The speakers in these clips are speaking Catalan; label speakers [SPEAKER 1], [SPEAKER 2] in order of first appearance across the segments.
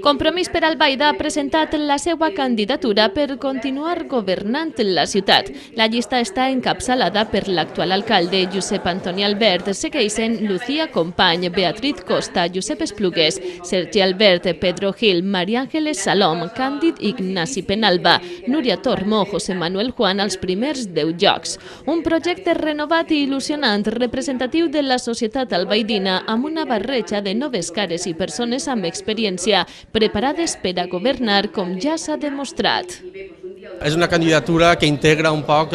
[SPEAKER 1] Compromís per Albaida ha presentat la seva candidatura per continuar governant la ciutat. La llista està encapçalada per l'actual alcalde Josep Antoni Albert, segueixen Lucía Company, Beatriz Costa, Josep Esplugues, Sergi Albert, Pedro Gil, María Ángeles Salom, Càndid Ignasi Penalba, Núria Tormo, José Manuel Juan als primers 10 llocs. Un projecte renovat i il·lusionant, representatiu de la societat albaidina, amb una barreja de noves cares i persones amb experiència, preparades per a governar com ja s'ha demostrat.
[SPEAKER 2] És una candidatura que integra un poc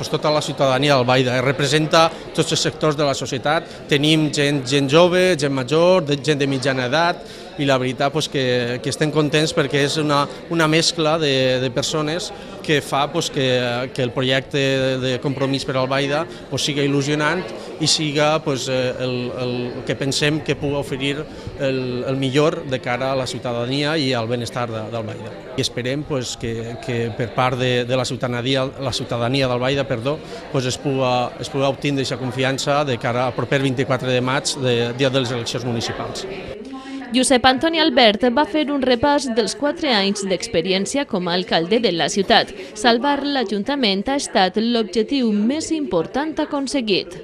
[SPEAKER 2] tota la ciutadania d'Albaida, representa tots els sectors de la societat, tenim gent jove, gent major, gent de mitjana edat, i la veritat que estem contents perquè és una mescla de persones que fa que el projecte de Compromís per Albaida sigui il·lusionant i siga el que pensem que pugui oferir el millor de cara a la ciutadania i al benestar d'Albaida. I esperem que per part de la ciutadania d'Albaida es pugui obtenir aquesta confiança de cara al proper 24 de maig, dia de les eleccions municipals.
[SPEAKER 1] Josep Antoni Albert va fer un repàs dels 4 anys d'experiència com a alcalde de la ciutat. Salvar l'Ajuntament ha estat l'objectiu més important aconseguit.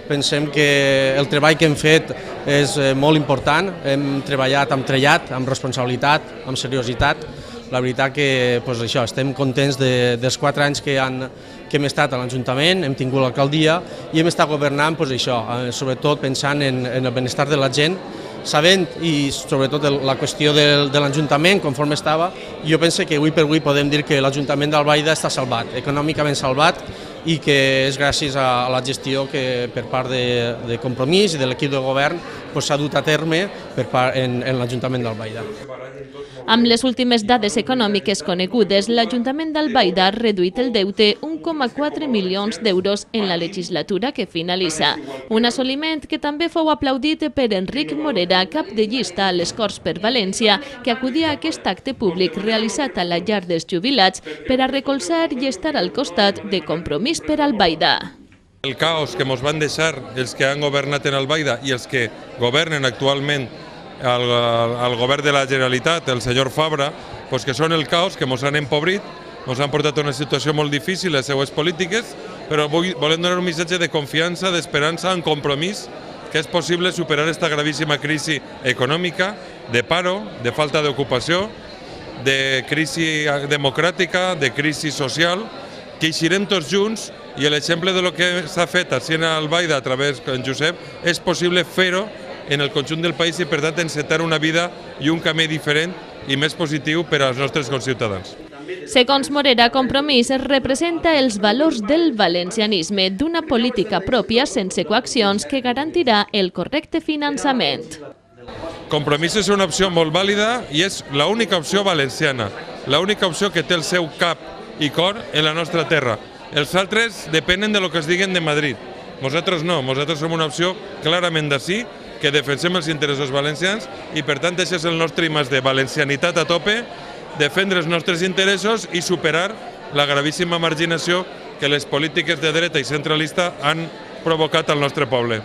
[SPEAKER 2] Pensem que el treball que hem fet és molt important, hem treballat amb trellat, amb responsabilitat, amb seriositat. La veritat que estem contents dels 4 anys que hem estat a l'Ajuntament, hem tingut l'alcaldia i hem estat governant sobretot pensant en el benestar de la gent, sabent i sobretot la qüestió de l'Ajuntament conforme estava. Jo penso que avui per avui podem dir que l'Ajuntament d'Albaida està salvat, econòmicament salvat, i que és gràcies a la gestió que per part de Compromís i de l'equip de govern s'ha dut a terme en l'Ajuntament d'Albaida.
[SPEAKER 1] Amb les últimes dades econòmiques conegudes, l'Ajuntament d'Albaida ha reduït el deute 1,4 milions d'euros en la legislatura que finalitza. Un assoliment que també fou aplaudit per Enric Morera, cap de llista a les Corts per València, que acudia a aquest acte públic realitzat a la llar dels jubilats per a recolzar i estar al costat de Compromís per Albaida.
[SPEAKER 3] El caos que ens van deixar els que han governat en Albaida i els que governen actualment al govern de la Generalitat, el senyor Fabra, que són el caos que ens han empobrit, ens han portat a una situació molt difícil les seues polítiques, però volem donar un missatge de confiança, d'esperança, en Compromís, que és possible superar aquesta gravíssima crisi econòmica, de paro, de falta d'ocupació, de crisi democràtica, de crisi social, que eixirem tots junts i l'exemple del que s'ha fet a Albaida a través de Josep és possible fer-ho en el conjunt del país i per tant encetar una vida i un camí diferent i més positiu per als nostres conciutadans.
[SPEAKER 1] Segons Morera, Compromís representa els valors del valencianisme, d'una política pròpia sense coaccions que garantirà el correcte finançament.
[SPEAKER 3] Compromís és una opció molt vàlida i és l'única opció valenciana, l'única opció que té el seu cap i cor en la nostra terra. Els altres depenen de lo que es diguen de Madrid. Nosaltres no, nosaltres som una opció clarament d'ací, que defensem els interessos valencians i per tant això és el nostre imàs de valencianitat a tope, defendre els nostres interessos i superar la gravíssima marginació que les polítiques de dreta i centralista han provocat al nostre poble.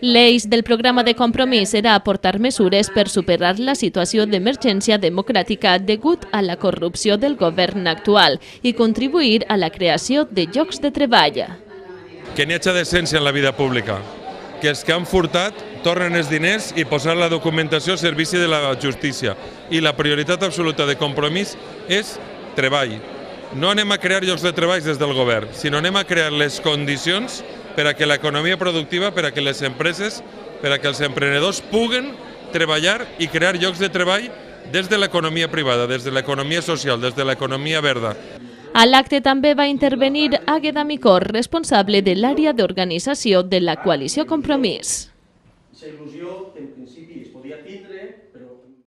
[SPEAKER 1] L'eix del programa de Compromís serà aportar mesures per superar la situació d'emergència democràtica degut a la corrupció del govern actual i contribuir a la creació de llocs de treball.
[SPEAKER 3] Que n'hi hagi decència en la vida pública, que els que han furtat tornen els diners i posar la documentació al servici de la justícia. I la prioritat absoluta de Compromís és treball. No anem a crear llocs de treball des del govern, sinó anem a crear les condicions per a que l'economia productiva, per a que les empreses, per a que els emprenedors puguen treballar i crear llocs de treball des de l'economia privada, des de l'economia social, des de l'economia verda.
[SPEAKER 1] A l'acte també va intervenir Àgueda Micor, responsable de l'àrea d'organització de la coalició Compromís.
[SPEAKER 4] La il·lusió, en principi,